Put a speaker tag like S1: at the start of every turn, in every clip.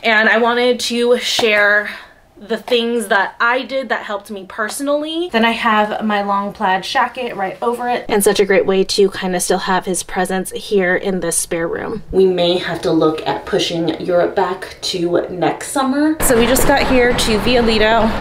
S1: And I wanted to share the things that I did that helped me personally. Then I have my long plaid jacket right over it, and such a great way to kind of still have his presence here in this spare room. We may have to look at pushing Europe back to next summer. So we just got here to Via Lido.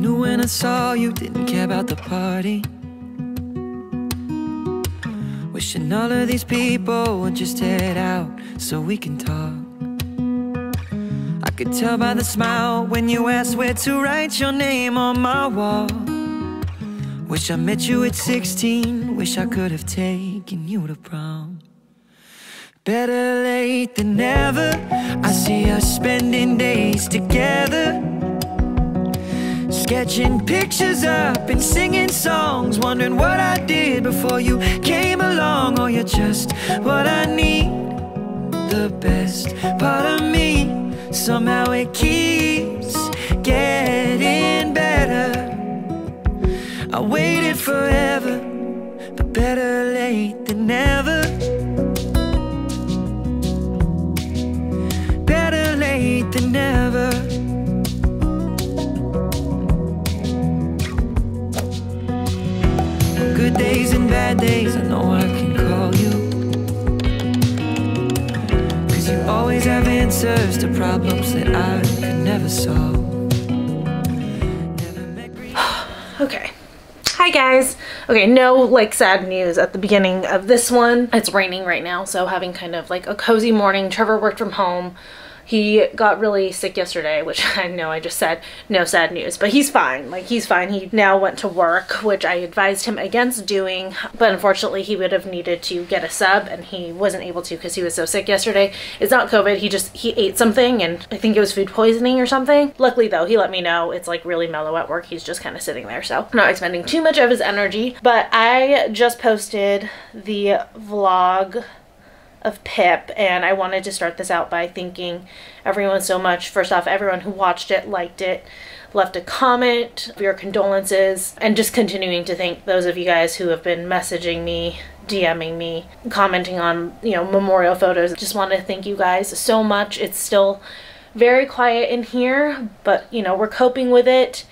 S2: When I saw you, didn't care about the party. Wishing all of these people would just head out so we can talk. I could tell by the smile when you asked where to write your name on my wall. Wish I met you at 16, wish I could have taken you to prom. Better late than never, I see us spending days together, sketching pictures up and singing songs, wondering what I did before you came along. Oh, you're just what I need, the best part of me. Somehow it keeps getting better. I waited forever, but better late than never. Better late than never. Good days and bad days, I know I can call you, 'cause you always have answers to problems that I could never solve.
S1: Okay. Hi guys. Okay, no like sad news at the beginning of this one. It's raining right now, so having kind of like a cozy morning. Trevor worked from home. He got really sick yesterday, which I know I just said no sad news, but he's fine. Like, he's fine. He now went to work, which I advised him against doing, but unfortunately he would have needed to get a sub and he wasn't able to because he was so sick yesterday. It's not COVID, he ate something and I think it was food poisoning or something. Luckily though, he let me know. It's like really mellow at work. He's just kind of sitting there, so I'm not expending too much of his energy. But I just posted the vlog of Pip, and I wanted to start this out by thanking everyone so much. First off, everyone who watched it, liked it, left a comment for your condolences, and just continuing to thank those of you guys who have been messaging me, DMing me, commenting on, you know, memorial photos. Just want to thank you guys so much. It's still very quiet in here, but you know, we're coping with it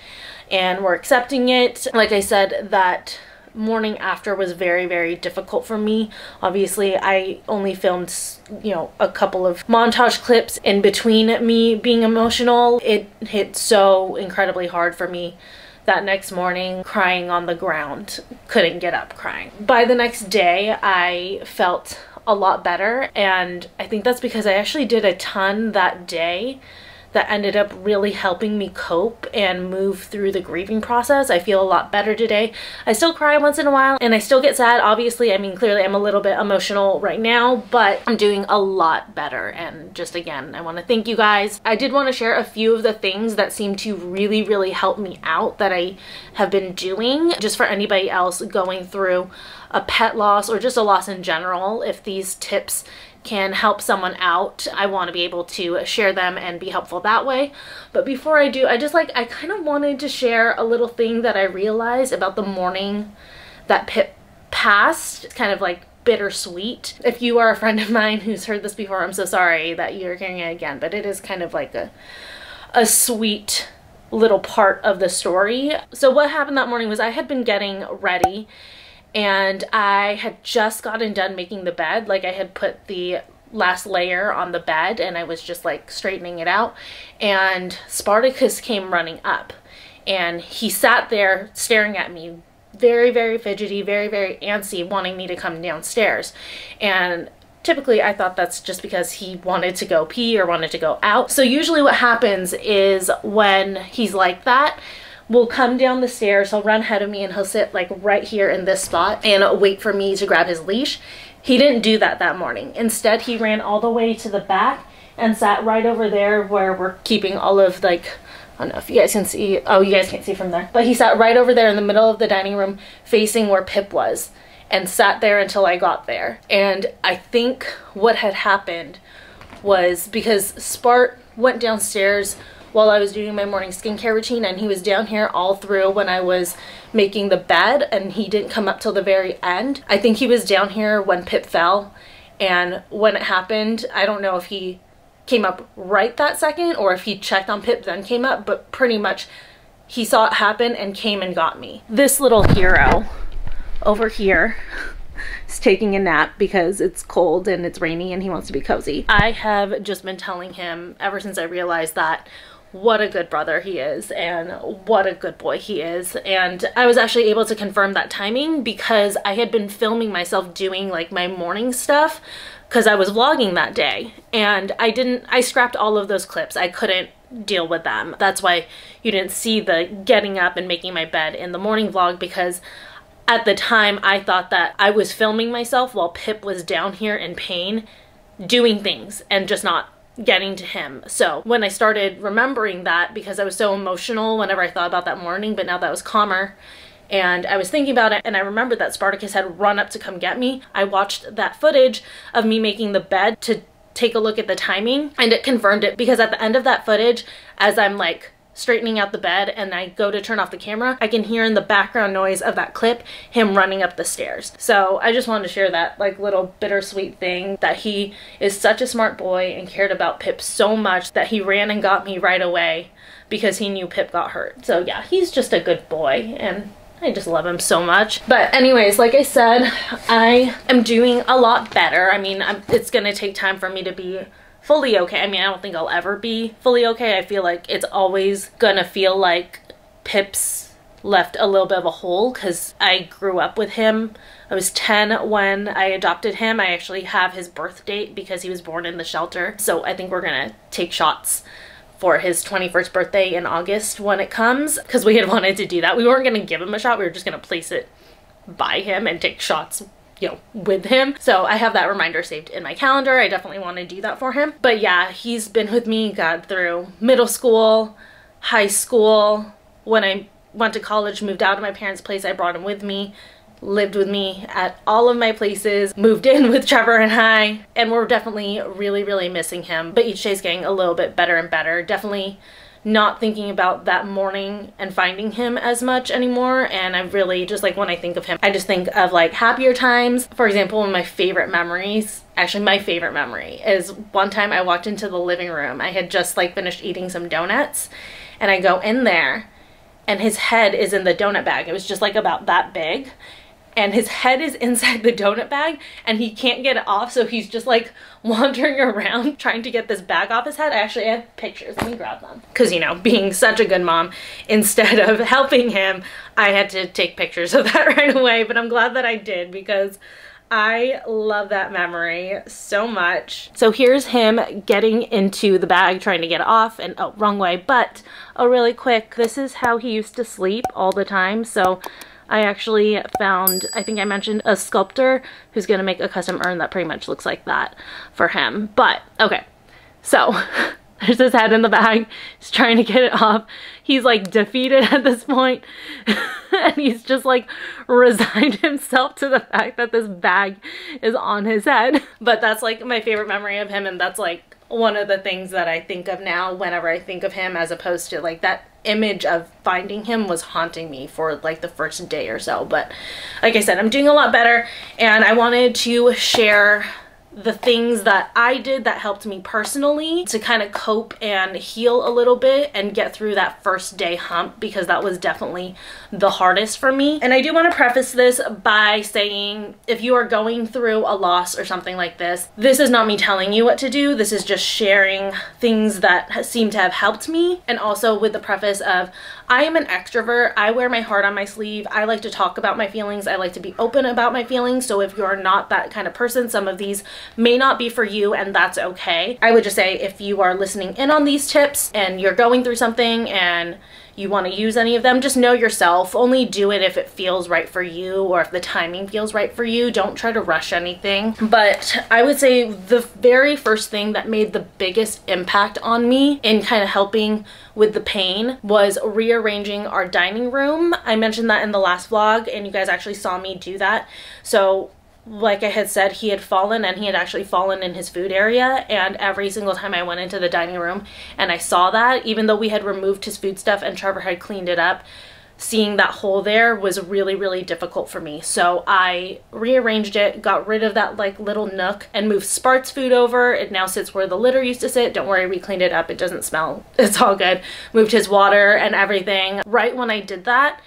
S1: and we're accepting it. Like I said, that morning after was very, very difficult for me. Obviously I only filmed, you know, a couple of montage clips in between me being emotional. It hit so incredibly hard for me that next morning, crying on the ground, couldn't get up crying. By the next day I felt a lot better, and I think that's because I actually did a ton that day that ended up really helping me cope and move through the grieving process. I feel a lot better today. I still cry once in a while and I still get sad, obviously. I mean, clearly I'm a little bit emotional right now, but I'm doing a lot better. And just again, I want to thank you guys. I did want to share a few of the things that seem to really, really help me out that I have been doing, just for anybody else going through a pet loss or just a loss in general. If these tips can help someone out, I want to be able to share them and be helpful that way. But before I do, I kind of wanted to share a little thing that I realized about the morning that Pip passed. It's kind of like bittersweet. If you are a friend of mine who's heard this before, I'm so sorry that you're hearing it again, but it is kind of like a sweet little part of the story. So what happened that morning was I had been getting ready and I had just gotten done making the bed. Like, I had put the last layer on the bed and I was just like straightening it out, and Spartacus came running up and he sat there staring at me, very, very fidgety, very, very antsy, wanting me to come downstairs. And typically I thought that's just because he wanted to go pee or wanted to go out. So usually what happens is when he's like that, will come down the stairs, he'll run ahead of me, and he'll sit like right here in this spot and wait for me to grab his leash. He didn't do that morning. Instead, he ran all the way to the back and sat right over there where we're keeping all of, like, I don't know if you guys can see. Oh, you guys can't see from there. But he sat right over there in the middle of the dining room facing where Pip was and sat there until I got there. And I think what had happened was because Spart went downstairs while I was doing my morning skincare routine, and he was down here all through when I was making the bed, and he didn't come up till the very end. I think he was down here when Pip fell, and when it happened, I don't know if he came up right that second or if he checked on Pip then came up, but pretty much he saw it happen and came and got me. This little hero over here is taking a nap because it's cold and it's rainy and he wants to be cozy. I have just been telling him ever since I realized that what a good brother he is and what a good boy he is. And I was actually able to confirm that timing because I had been filming myself doing like my morning stuff because I was vlogging that day, and I scrapped all of those clips. I couldn't deal with them. That's why you didn't see the getting up and making my bed in the morning vlog, because at the time I thought that I was filming myself while Pip was down here in pain doing things and just not getting to him. So when I started remembering that, because I was so emotional whenever I thought about that morning, but now that I was calmer and I was thinking about it and I remembered that Spartacus had run up to come get me, I watched that footage of me making the bed to take a look at the timing, and it confirmed it, because at the end of that footage, as I'm like straightening out the bed and I go to turn off the camera, I can hear in the background noise of that clip him running up the stairs. So I just wanted to share that like little bittersweet thing, that he is such a smart boy and cared about Pip so much that he ran and got me right away because he knew Pip got hurt. So yeah, he's just a good boy and I just love him so much. But anyways, like I said, I am doing a lot better. I mean, it's gonna take time for me to be fully okay. I mean, I don't think I'll ever be fully okay. I feel like it's always gonna feel like Pip's left a little bit of a hole because I grew up with him. I was 10 when I adopted him. I actually have his birth date because he was born in the shelter. So I think we're gonna take shots for his 21st birthday in August when it comes, because we had wanted to do that. We weren't gonna give him a shot. We were just gonna place it by him and take shots, you know, with him. So I have that reminder saved in my calendar. I definitely want to do that for him. But yeah, he's been with me, God, through middle school, high school. When I went to college, moved out of my parents' place, I brought him with me, lived with me at all of my places, moved in with Trevor and I, and we're definitely really, really missing him. But each day's getting a little bit better and better. Definitely not thinking about that morning and finding him as much anymore, and I really just, like, when I think of him, I just think of like happier times. For example, one of my favorite memories, actually my favorite memory, is one time I walked into the living room. I had just like finished eating some donuts and I go in there and his head is in the donut bag. It was just like about that big, and his head is inside the donut bag and he can't get it off, so he's just like wandering around trying to get this bag off his head. I actually have pictures. Let me grab them. Because, you know, being such a good mom, instead of helping him, I had to take pictures of that right away. But I'm glad that I did, because I love that memory so much. So here's him getting into the bag, trying to get it off, and oh, wrong way. But, oh, really quick, this is how he used to sleep all the time. So I actually found, I think I mentioned, a sculptor who's gonna make a custom urn that pretty much looks like that for him. But, okay, so there's his head in the bag. He's trying to get it off. He's like defeated at this point. And he's just like resigned himself to the fact that this bag is on his head. But that's like my favorite memory of him, and that's like one of the things that I think of now whenever I think of him, as opposed to like that image of finding him was haunting me for like the first day or so. But like I said, I'm doing a lot better, and I wanted to share the things that I did that helped me personally to kind of cope and heal a little bit and get through that first day hump, because that was definitely the hardest for me. And I do want to preface this by saying, if you are going through a loss or something like this is not me telling you what to do. This is just sharing things that seem to have helped me, and also with the preface of, I am an extrovert. I wear my heart on my sleeve. I like to talk about my feelings. I like to be open about my feelings. So if you're not that kind of person, some of these may not be for you, and that's okay. I would just say if you are listening in on these tips and you're going through something and you want to use any of them, just know yourself. Only do it if it feels right for you or if the timing feels right for you. Don't try to rush anything. But I would say the very first thing that made the biggest impact on me in kind of helping with the pain was rearranging our dining room. I mentioned that in the last vlog and you guys actually saw me do that. So like I had said, he had fallen, and he had actually fallen in his food area, and every single time I went into the dining room and I saw that, even though we had removed his food stuff and Trevor had cleaned it up, seeing that hole there was really, really difficult for me. So I rearranged it, got rid of that like little nook, and moved Spart's food over. It now sits where the litter used to sit. Don't worry, we cleaned it up. It doesn't smell. It's all good. Moved his water and everything. Right when I did that,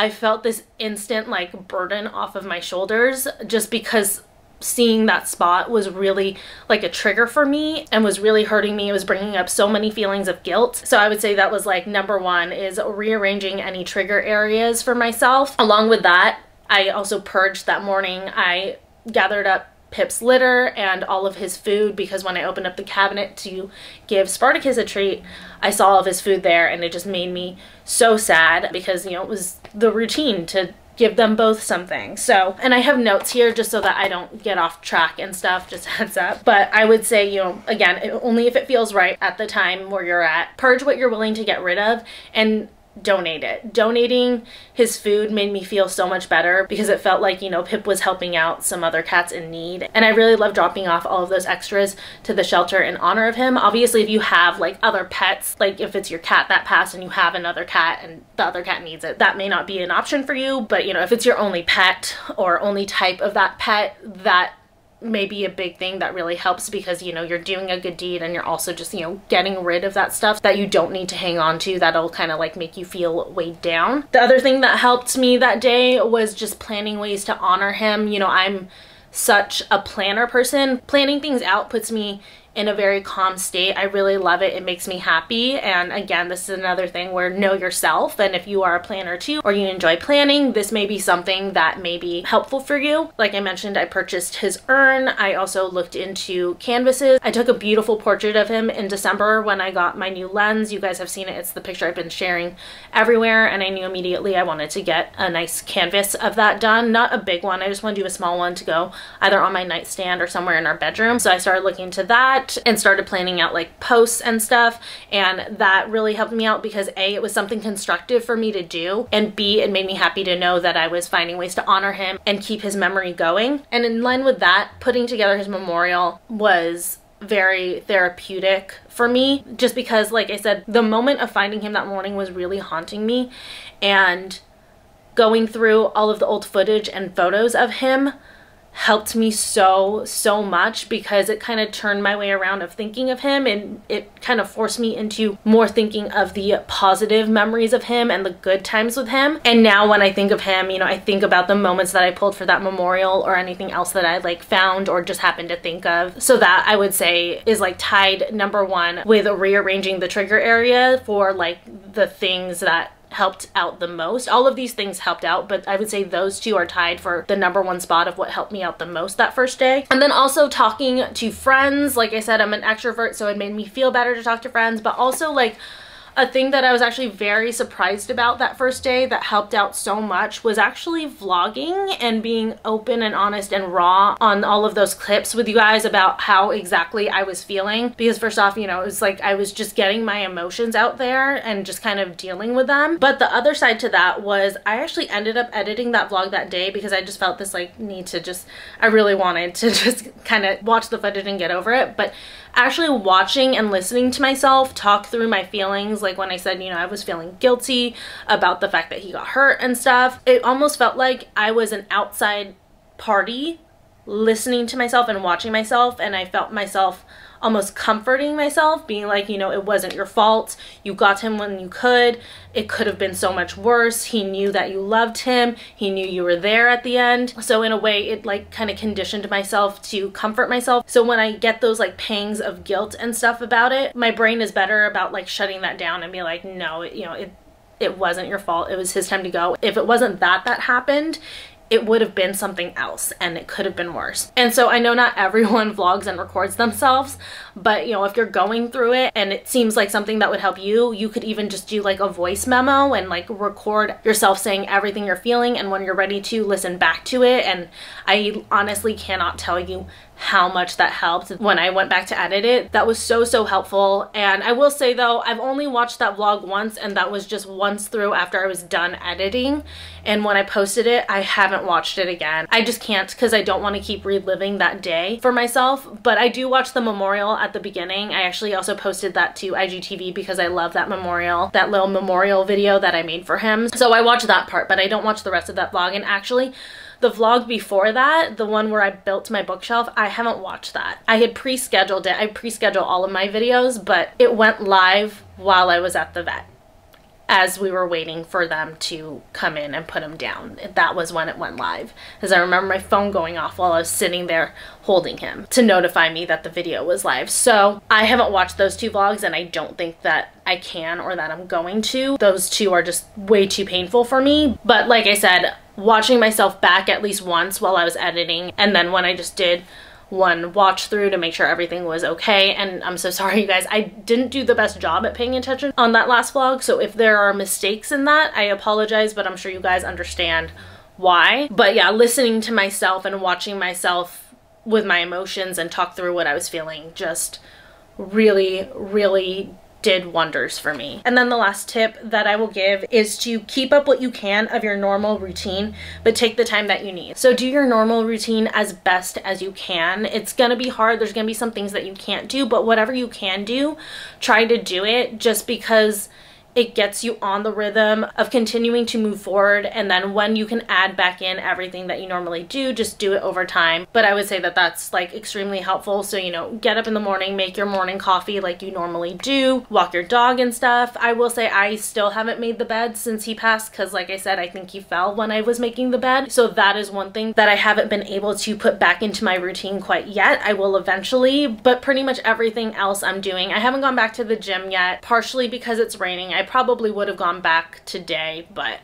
S1: I felt this instant like burden off of my shoulders, just because seeing that spot was really like a trigger for me and was really hurting me. It was bringing up so many feelings of guilt. So I would say that was like number one, is rearranging any trigger areas for myself. Along with that, I also purged that morning. I gathered up Pip's litter and all of his food, because when I opened up the cabinet to give Spartacus a treat, I saw all of his food there, and it just made me so sad because, you know, it was the routine to give them both something. So, and I have notes here just so that I don't get off track and stuff, just a heads up. But I would say, you know, again, only if it feels right at the time where you're at. Purge what you're willing to get rid of and donate it. Donating his food made me feel so much better, because it felt like, you know, Pip was helping out some other cats in need. And I really love dropping off all of those extras to the shelter in honor of him. Obviously, if you have like other pets, like if it's your cat that passed and you have another cat and the other cat needs it, that may not be an option for you. But, you know, if it's your only pet or only type of that pet, that may be a big thing that really helps, because, you know, you're doing a good deed and you're also just, you know, getting rid of that stuff that you don't need to hang on to, that'll kind of like make you feel weighed down. The other thing that helped me that day was just planning ways to honor him. You know, I'm such a planner person. Planning things out puts me in a very calm state. I really love it. It makes me happy. And again, this is another thing where know yourself. And if you are a planner too, or you enjoy planning, this may be something that may be helpful for you. Like I mentioned, I purchased his urn. I also looked into canvases. I took a beautiful portrait of him in December when I got my new lens. You guys have seen it. It's the picture I've been sharing everywhere. And I knew immediately I wanted to get a nice canvas of that done. Not a big one. I just want to do a small one to go either on my nightstand or somewhere in our bedroom. So I started looking into that and started planning out like posts and stuff, and that really helped me out, because A, it was something constructive for me to do, and B, it made me happy to know that I was finding ways to honor him and keep his memory going. And in line with that, putting together his memorial was very therapeutic for me, just because, like I said, the moment of finding him that morning was really haunting me, and going through all of the old footage and photos of him helped me so much, because it kind of turned my way around of thinking of him, and it kind of forced me into more thinking of the positive memories of him and the good times with him. And now when I think of him, you know, I think about the moments that I pulled for that memorial or anything else that I like found or just happened to think of. So that, I would say, is like tied number one with rearranging the trigger area for like the things that helped out the most. All of these things helped out, but I would say those two are tied for the number one spot of what helped me out the most that first day. And then also talking to friends. Like I said, I'm an extrovert, so it made me feel better to talk to friends, but also like a thing that I was actually very surprised about that first day that helped out so much was actually vlogging and being open and honest and raw on all of those clips with you guys about how exactly I was feeling. Because first off, you know, it was like I was just getting my emotions out there and just kind of dealing with them. But the other side to that was I actually ended up editing that vlog that day, because I just felt this like need to just, I really wanted to just kind of watch the footage and get over it. But actually watching and listening to myself talk through my feelings, like when I said, you know, I was feeling guilty about the fact that he got hurt and stuff, it almost felt like I was an outside party listening to myself and watching myself, and I felt myself almost comforting myself, being like, you know, it wasn't your fault. You got him when you could. It could have been so much worse. He knew that you loved him. He knew you were there at the end. So in a way, it like kind of conditioned myself to comfort myself. So when I get those like pangs of guilt and stuff about it, my brain is better about like shutting that down and be like, no, you know, it wasn't your fault. It was his time to go. If it wasn't that happened, it would have been something else and it could have been worse. And so I know not everyone vlogs and records themselves, but you know, if you're going through it and it seems like something that would help you, you could even just do like a voice memo and like record yourself saying everything you're feeling, and when you're ready to listen back to it. And I honestly cannot tell you how much that helped when I went back to edit it. That was so helpful. And I will say though, I've only watched that vlog once, and that was just once through after I was done editing. And when I posted it, I haven't watched it again. I just can't, because I don't want to keep reliving that day for myself. But I do watch the memorial at the beginning. I actually also posted that to IGTV because I love that memorial, that little memorial video that I made for him. So I watched that part, but I don't watch the rest of that vlog. And actually, the vlog before that, the one where I built my bookshelf, I haven't watched that. I had pre-scheduled it. I pre-schedule all of my videos, but it went live while I was at the vet, as we were waiting for them to come in and put him down. That was when it went live, because I remember my phone going off while I was sitting there holding him to notify me that the video was live. So I haven't watched those two vlogs, and I don't think that I can or that I'm going to. Those two are just way too painful for me. But like I said, watching myself back at least once while I was editing, and then when I just did one watch through to make sure everything was okay. And I'm so sorry, you guys, I didn't do the best job at paying attention on that last vlog, so if there are mistakes in that, I apologize, but I'm sure you guys understand why. But yeah, listening to myself and watching myself with my emotions and talk through what I was feeling just really did wonders for me. And then the last tip that I will give is to keep up what you can of your normal routine, but take the time that you need. So do your normal routine as best as you can. It's gonna be hard. There's gonna be some things that you can't do, but whatever you can do, try to do it, just because it gets you on the rhythm of continuing to move forward. And then when you can add back in everything that you normally do, just do it over time. But I would say that that's like extremely helpful. So, you know, get up in the morning, make your morning coffee like you normally do, walk your dog and stuff. I will say I still haven't made the bed since he passed, because like I said, I think he fell when I was making the bed. So that is one thing that I haven't been able to put back into my routine quite yet. I will eventually, but pretty much everything else I'm doing. I haven't gone back to the gym yet, partially because it's raining. I probably would have gone back today, but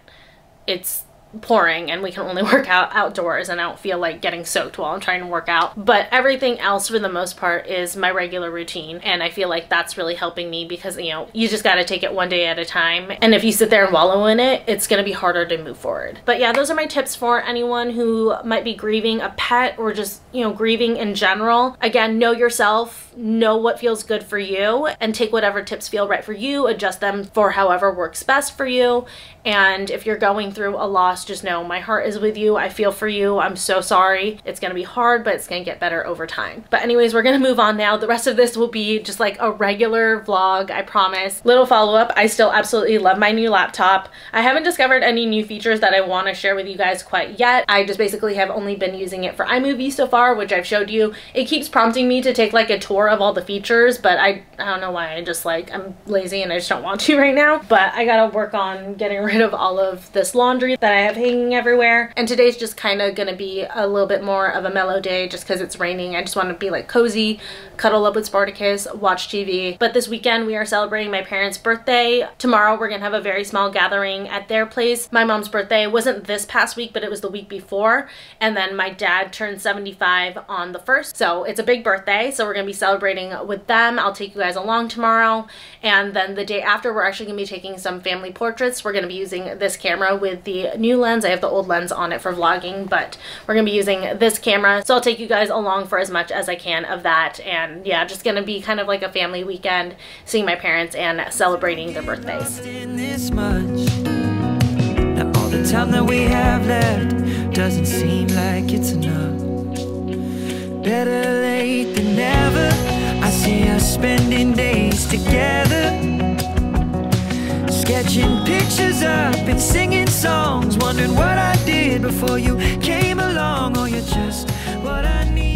S1: it's pouring and we can only work out outdoors, and I don't feel like getting soaked while I'm trying to work out. But everything else for the most part is my regular routine, and I feel like that's really helping me, because you know, you just got to take it one day at a time, and if you sit there and wallow in it, it's going to be harder to move forward. But yeah, those are my tips for anyone who might be grieving a pet, or just, you know, grieving in general. Again, know yourself, know what feels good for you, and take whatever tips feel right for you, adjust them for however works best for you. And if you're going through a loss, just know my heart is with you. I feel for you. I'm so sorry. It's gonna be hard, but it's gonna get better over time. But anyways, we're gonna move on now. The rest of this will be just like a regular vlog, I promise. Little follow-up, I still absolutely love my new laptop. I haven't discovered any new features that I want to share with you guys quite yet. I just basically have only been using it for iMovie so far, which I've showed you. It keeps prompting me to take like a tour of all the features, but I don't know why. I'm lazy and I just don't want to right now. But I gotta work on getting rid of all of this laundry that I have hanging everywhere. And today's just kind of gonna be a little bit more of a mellow day just because it's raining. I just want to be like cozy, cuddle up with Spartacus, watch TV. But this weekend we are celebrating my parents' birthday. Tomorrow we're gonna have a very small gathering at their place. My mom's birthday wasn't this past week, but it was the week before. And then my dad turned 75 on the 1st. So it's a big birthday. So we're gonna be celebrating with them. I'll take you guys along tomorrow. And then the day after, we're actually gonna be taking some family portraits. We're gonna be using this camera with the new lens. I have the old lens on it for vlogging, but we're gonna be using this camera. So I'll take you guys along for as much as I can of that. And yeah, just gonna be kind of like a family weekend, seeing my parents and celebrating their birthdays.
S2: Now all the time that we have left doesn't seem like it's enough. Better late than never. I see us spending days together, sketching pictures up and singing songs, wondering what I did before you came along. Oh, you're just what I need.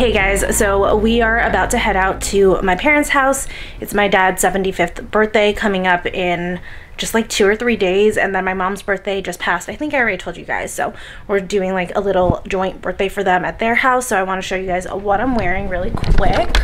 S1: Hey guys, so we are about to head out to my parents' house. It's my dad's 75th birthday coming up in just like 2 or 3 days, and then my mom's birthday just passed. I think I already told you guys, so we're doing like a little joint birthday for them at their house. So I want to show you guys what I'm wearing really quick.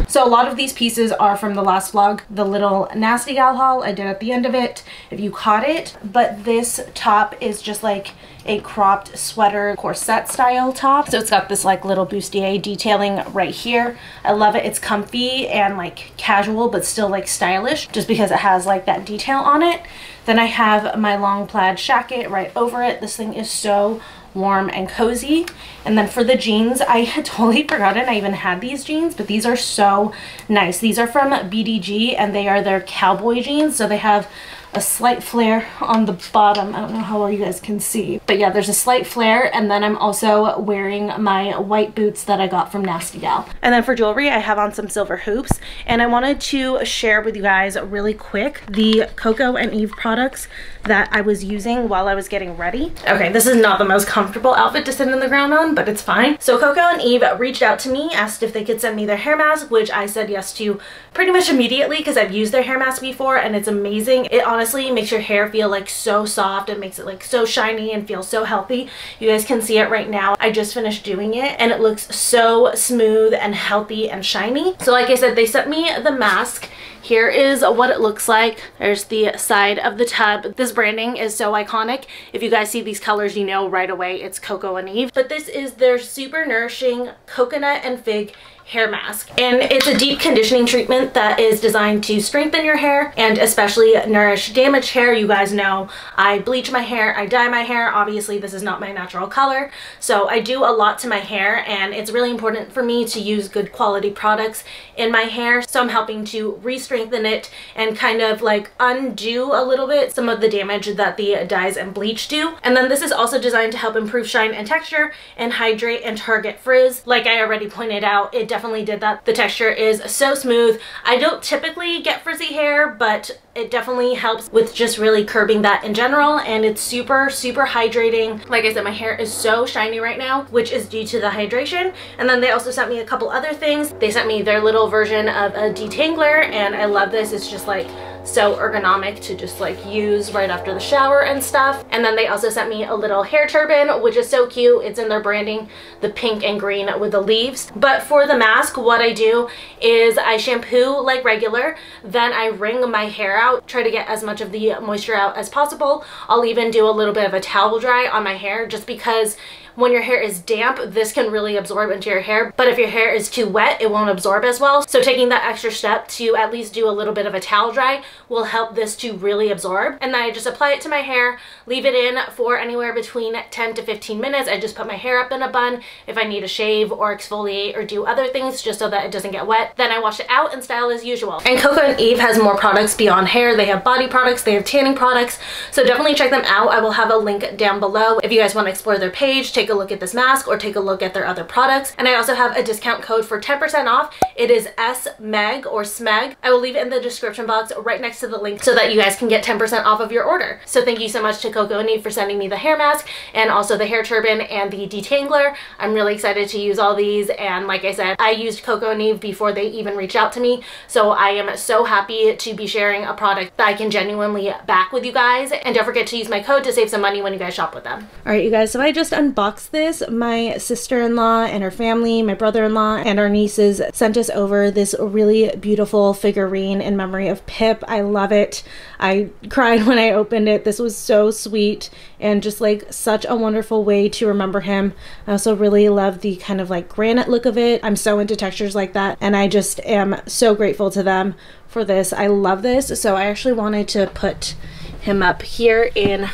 S1: So a lot of these pieces are from the last vlog, the little Nasty Gal haul I did at the end of it, if you caught it. But this top is just like a cropped sweater corset style top. So it's got this like little bustier detailing right here. I love it. It's comfy and like casual, but still like stylish, just because it has like that detail on it. Then I have my long plaid jacket right over it. This thing is so warm and cozy. And then for the jeans, I had totally forgotten I even had these jeans, but these are so nice. These are from BDG and they are their cowboy jeans. So they have a slight flare on the bottom. I don't know how well you guys can see, but yeah, there's a slight flare. And then I'm also wearing my white boots that I got from Nasty Gal. And then for jewelry, I have on some silver hoops, and I wanted to share with you guys really quick the Coco and Eve products that I was using while I was getting ready. Okay, this is not the most comfortable outfit to sit in the ground on, but it's fine. So Coco and Eve reached out to me, asked if they could send me their hair mask, which I said yes to pretty much immediately because I've used their hair mask before and it's amazing. It honestly makes your hair feel like so soft. It makes it like so shiny and feel so healthy. You guys can see it right now. I just finished doing it and it looks so smooth and healthy and shiny. So like I said, they sent me the mask. Here is what it looks like. There's the side of the tub. This branding is so iconic. If you guys see these colors, you know right away it's Coco and Eve. But this is their super nourishing coconut and fig hair mask, and it's a deep conditioning treatment that is designed to strengthen your hair and especially nourish damaged hair. You guys know I bleach my hair, I dye my hair. Obviously this is not my natural color, so I do a lot to my hair, and it's really important for me to use good quality products in my hair. So I'm helping to re-strengthen it and kind of like undo a little bit some of the damage that the dyes and bleach do. And then this is also designed to help improve shine and texture and hydrate and target frizz. Like I already pointed out, it definitely did that. The texture is so smooth. I don't typically get frizzy hair, but it definitely helps with just really curbing that in general, and it's super hydrating. Like I said, my hair is so shiny right now, which is due to the hydration. And then they also sent me a couple other things. They sent me their little version of a detangler, and I love this. It's just like so ergonomic to just like use right after the shower and stuff. And then they also sent me a little hair turban, which is so cute. It's in their branding, the pink and green with the leaves. But for the mask, what I do is I shampoo like regular, then I wring my hair out, try to get as much of the moisture out as possible. I'll even do a little bit of a towel dry on my hair, just because when your hair is damp, this can really absorb into your hair. But if your hair is too wet, it won't absorb as well. So taking that extra step to at least do a little bit of a towel dry will help this to really absorb. And then I just apply it to my hair, leave it in for anywhere between 10 to 15 minutes. I just put my hair up in a bun if I need to shave or exfoliate or do other things just so that it doesn't get wet. Then I wash it out and style as usual. And Coco and Eve has more products beyond hair. They have body products, they have tanning products. So definitely check them out. I will have a link down below if you guys want to explore their page, take a look at this mask, or take a look at their other products. And I also have a discount code for 10% off. It is SMEG or SMEG. I will leave it in the description box right next to the link so that you guys can get 10% off of your order. So thank you so much to Coco and Eve for sending me the hair mask and also the hair turban and the detangler. I'm really excited to use all these, and like I said, I used Coco and Eve before they even reached out to me, so I am so happy to be sharing a product that I can genuinely back with you guys. And don't forget to use my code to save some money when you guys shop with them. All right, you guys, so I just unboxed this. My sister-in-law and her family, my brother-in-law and our nieces sent us over this really beautiful figurine in memory of Pip. I love it. I cried when I opened it. This was so sweet and just like such a wonderful way to remember him. I also really love the kind of like granite look of it. I'm so into textures like that, and I just am so grateful to them for this. I love this. So I actually wanted to put him up here in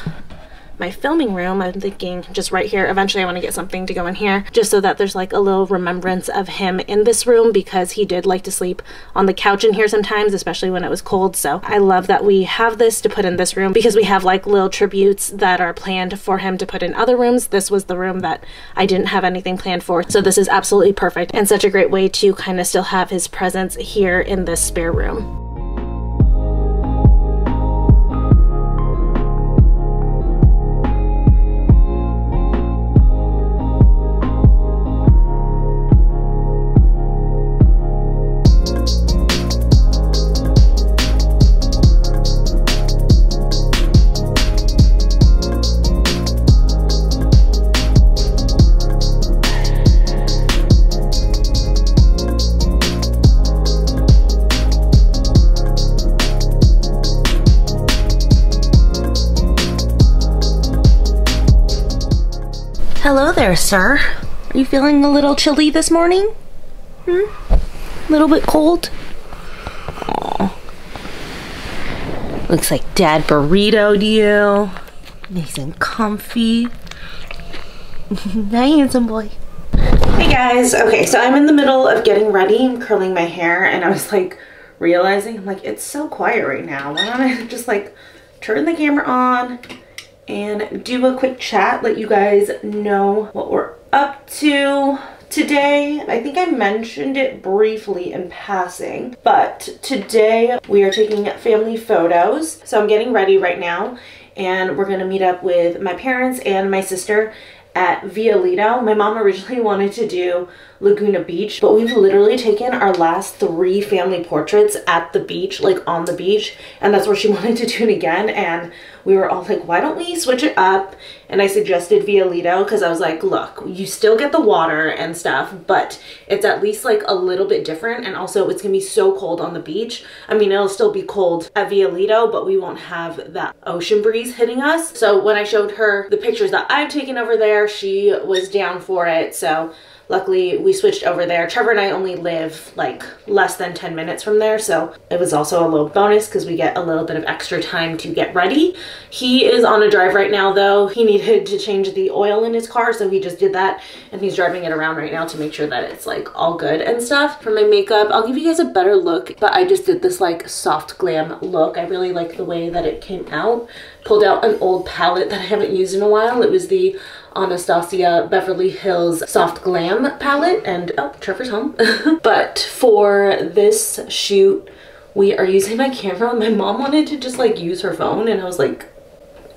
S1: my filming room. I'm thinking just right here. Eventually I want to get something to go in here just so that there's like a little remembrance of him in this room, because he did like to sleep on the couch in here sometimes, especially when it was cold. So I love that we have this to put in this room, because we have like little tributes that are planned for him to put in other rooms. This was the room that I didn't have anything planned for, so this is absolutely perfect and such a great way to kind of still have his presence here in this spare room. Hello there, sir. Are you feeling a little chilly this morning? A little bit cold? Aw. Looks like Dad burritoed you. Nice and comfy. Hi, handsome boy. Hey guys, okay, so I'm in the middle of getting ready. I'm curling my hair and I was like realizing, I'm like, it's so quiet right now. Why don't I just like turn the camera on and do a quick chat, let you guys know what we're up to today. I think I mentioned it briefly in passing, but today we are taking family photos. So I'm getting ready right now and we're gonna meet up with my parents and my sister at Via Lido. My mom originally wanted to do Laguna Beach, but we've literally taken our last 3 family portraits at the beach, like on the beach, and that's where she wanted to do it again. And we were all like, why don't we switch it up? And I suggested Via Lido because I was like, look, you still get the water and stuff, but it's at least like a little bit different. And also it's gonna be so cold on the beach. I mean, it'll still be cold at Via Lido, but we won't have that ocean breeze hitting us. So when I showed her the pictures that I've taken over there, she was down for it. So luckily we switched over there. Trevor and I only live like less than 10 minutes from there, so it was also a little bonus because we get a little bit of extra time to get ready. He is on a drive right now though. He needed to change the oil in his car, so he just did that and he's driving it around right now to make sure that it's like all good and stuff. For my makeup, I'll give you guys a better look, but I just did this like soft glam look. I really like the way that it came out. Pulled out an old palette that I haven't used in a while. It was the Anastasia Beverly Hills Soft Glam palette, and oh, Trevor's home. But for this shoot, we are using my camera. My mom wanted to just like use her phone, and I was like,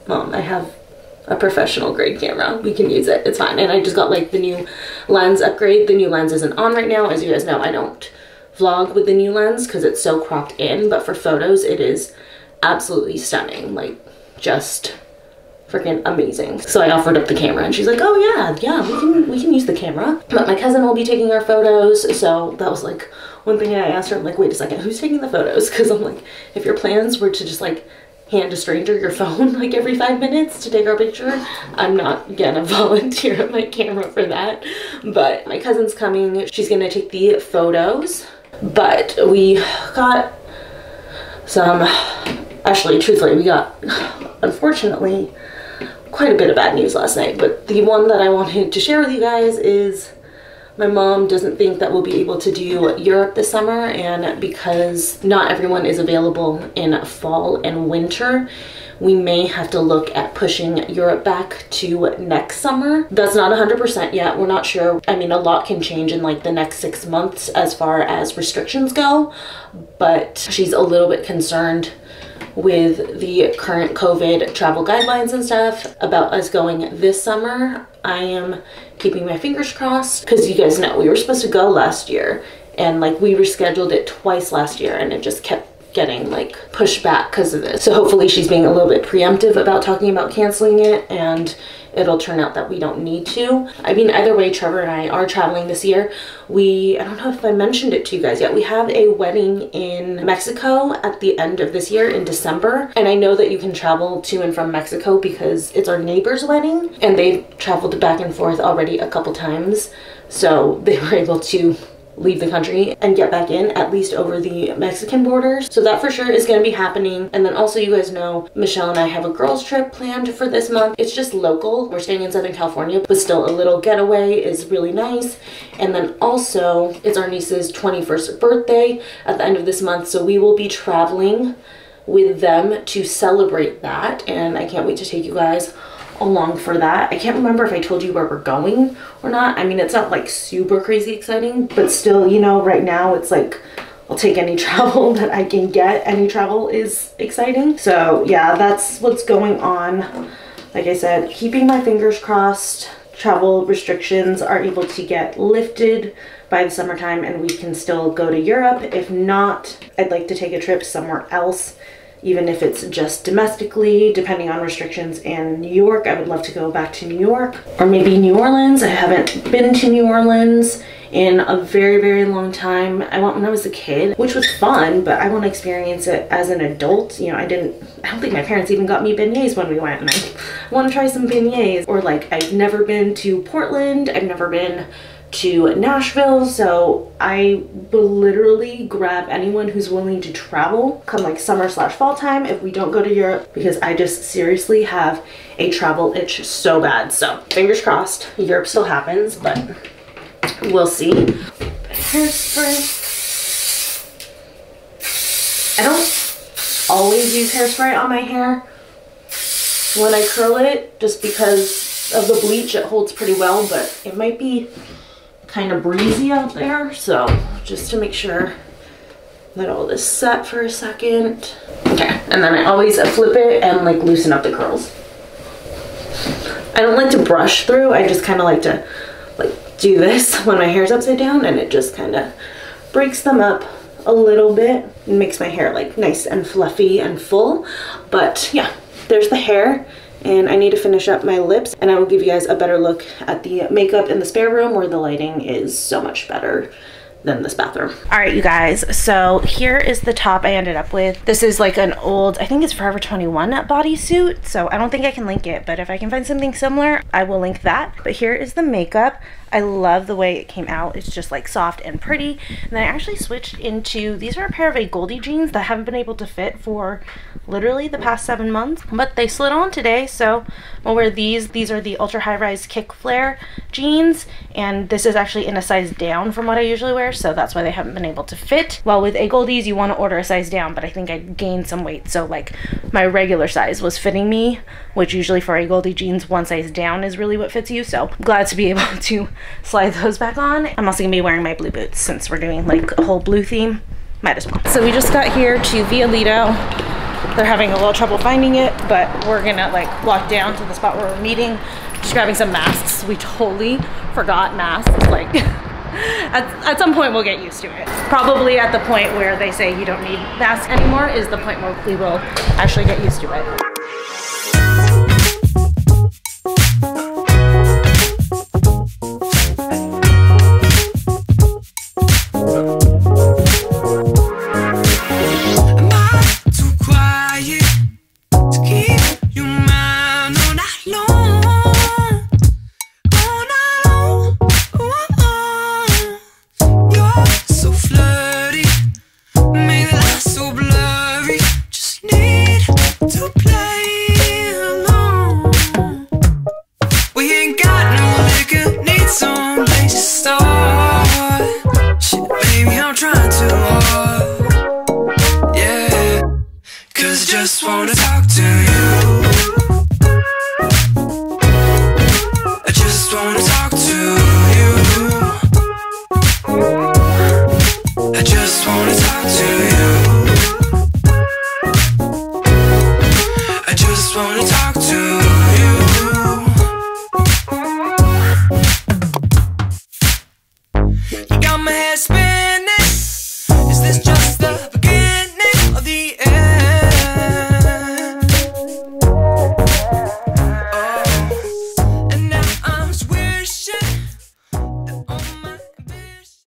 S1: Mom, I have a professional grade camera. We can use it, it's fine. And I just got like the new lens upgrade. The new lens isn't on right now. As you guys know, I don't vlog with the new lens because it's so cropped in, but for photos, it is absolutely stunning. Like, just freaking amazing. So I offered up the camera and she's like, oh yeah, we can use the camera. But my cousin will be taking our photos, so that was like one thing I asked her. I'm like, wait a second, who's taking the photos? Because I'm like, if your plans were to just like hand a stranger your phone like every 5 minutes to take our picture, I'm not gonna volunteer my camera for that. But my cousin's coming, she's gonna take the photos. But we got some, actually truthfully, we got unfortunately quite a bit of bad news last night, but the one that I wanted to share with you guys is my mom doesn't think that we'll be able to do Europe this summer, and because not everyone is available in fall and winter, we may have to look at pushing Europe back to next summer. That's not 100% yet. We're not sure. I mean, a lot can change in like the next 6 months as far as restrictions go, but she's a little bit concerned with the current COVID travel guidelines and stuff about us going this summer. I am keeping my fingers crossed because you guys know we were supposed to go last year and like we rescheduled it twice last year and it just kept getting like pushed back because of this. So hopefully she's being a little bit preemptive about talking about canceling it and it'll turn out that we don't need to. I mean, either way, Trevor and I are traveling this year. I don't know if I mentioned it to you guys yet. We have a wedding in Mexico at the end of this year in December. And I know that you can travel to and from Mexico because it's our neighbor's wedding and they've traveled back and forth already a couple times. So they were able to leave the country and get back in, at least over the Mexican borders. So that for sure is going to be happening. And then also, you guys know Michelle and I have a girls trip planned for this month. It's just local. We're staying in Southern California, but still a little getaway is really nice. And then also it's our niece's 21st birthday at the end of this month, so we will be traveling with them to celebrate that, and I can't wait to take you guys along for that. I can't remember if I told you where we're going or not. I mean, it's not like super crazy exciting, but still, you know, right now it's like I'll take any travel that I can get. Any travel is exciting. So yeah, that's what's going on. Like I said, keeping my fingers crossed. Travel restrictions are able to get lifted by the summertime and we can still go to Europe. If not, I'd like to take a trip somewhere else, even if it's just domestically, depending on restrictions. And New York, I would love to go back to New York or maybe New Orleans. I haven't been to New Orleans in a very, very long time. I went when I was a kid, which was fun, but I want to experience it as an adult. You know, I don't think my parents even got me beignets when we went, and I want to try some beignets. Or like, I've never been to Portland, I've never been to Nashville, so I will literally grab anyone who's willing to travel come like summer/fall time if we don't go to Europe, because I just seriously have a travel itch so bad. So fingers crossed Europe still happens, but we'll see. Hairspray. I don't always use hairspray on my hair when I curl it, just because of the bleach. It holds pretty well, but it might be kind of breezy out there, so just to make sure let all this set for a second. Okay, and then I always flip it and like loosen up the curls. I don't like to brush through, I just kind of like to like do this when my hair's upside down, and it just kind of breaks them up a little bit and makes my hair like nice and fluffy and full. But yeah, there's the hair. And I need to finish up my lips, and I will give you guys a better look at the makeup in the spare room where the lighting is so much better than this bathroom. All right, you guys, so here is the top I ended up with. This is like an old, I think it's Forever 21 bodysuit, so I don't think I can link it, but if I can find something similar, I will link that. But here is the makeup. I love the way it came out. It's just like soft and pretty. And then I actually switched into, these are a pair of a Goldie jeans that I haven't been able to fit for literally the past 7 months, but they slid on today, so I'll wear these. These are the ultra high-rise kick flare jeans, and this is actually in a size down from what I usually wear, so that's why they haven't been able to fit. Well, with a Goldies, you want to order a size down, but I think I gained some weight, so like my regular size was fitting me, which usually for a Goldie jeans, one size down is really what fits you, so I'm glad to be able to slide those back on. I'm also gonna be wearing my blue boots since we're doing like a whole blue theme. Might as well. So we just got here to Via Lido. They're having a little trouble finding it, but we're gonna like walk down to the spot where we're meeting. Just grabbing some masks. We totally forgot masks. Like at some point we'll get used to it. Probably at the point where they say you don't need masks anymore is the point where we will actually get used to it.
S2: Just wanna talk to you.